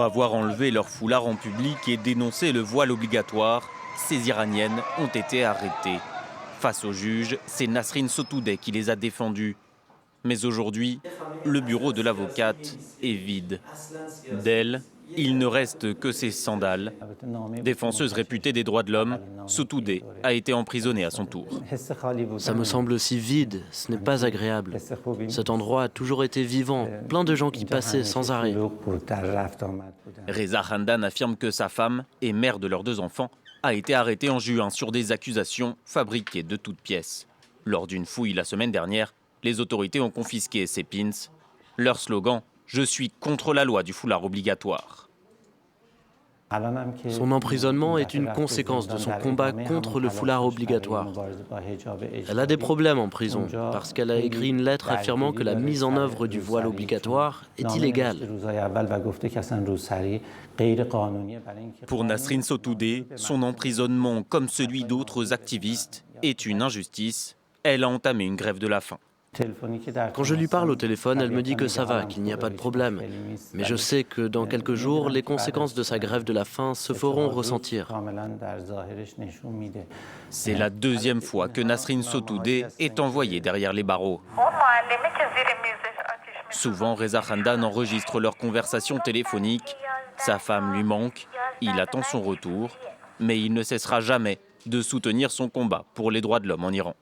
avoir enlevé leur foulard en public et dénoncé le voile obligatoire, ces Iraniennes ont été arrêtées. Face au juge, c'est Nasrin Sotoudeh qui les a défendues. Mais aujourd'hui, le bureau de l'avocate est vide. D'elle, il ne reste que ses sandales. Défenseuse réputée des droits de l'homme, Sotoudeh a été emprisonnée à son tour. Ça me semble aussi vide, ce n'est pas agréable. Cet endroit a toujours été vivant, plein de gens qui passaient sans arrêt. Reza Khandan affirme que sa femme et mère de leurs 2 enfants a été arrêtée en juin sur des accusations fabriquées de toutes pièces. Lors d'une fouille la semaine dernière, les autorités ont confisqué ses pins. Leur slogan « Je suis contre la loi du foulard obligatoire ». Son emprisonnement est une conséquence de son combat contre le foulard obligatoire. Elle a des problèmes en prison parce qu'elle a écrit une lettre affirmant que la mise en œuvre du voile obligatoire est illégale. Pour Nasrin Sotoudeh, son emprisonnement, comme celui d'autres activistes, est une injustice. Elle a entamé une grève de la faim. Quand je lui parle au téléphone, elle me dit que ça va, qu'il n'y a pas de problème. Mais je sais que dans quelques jours, les conséquences de sa grève de la faim se feront ressentir. C'est la 2e fois que Nasrin Sotoudeh est envoyée derrière les barreaux. Souvent, Reza Khandan enregistre leurs conversations téléphoniques. Sa femme lui manque, il attend son retour, mais il ne cessera jamais de soutenir son combat pour les droits de l'homme en Iran.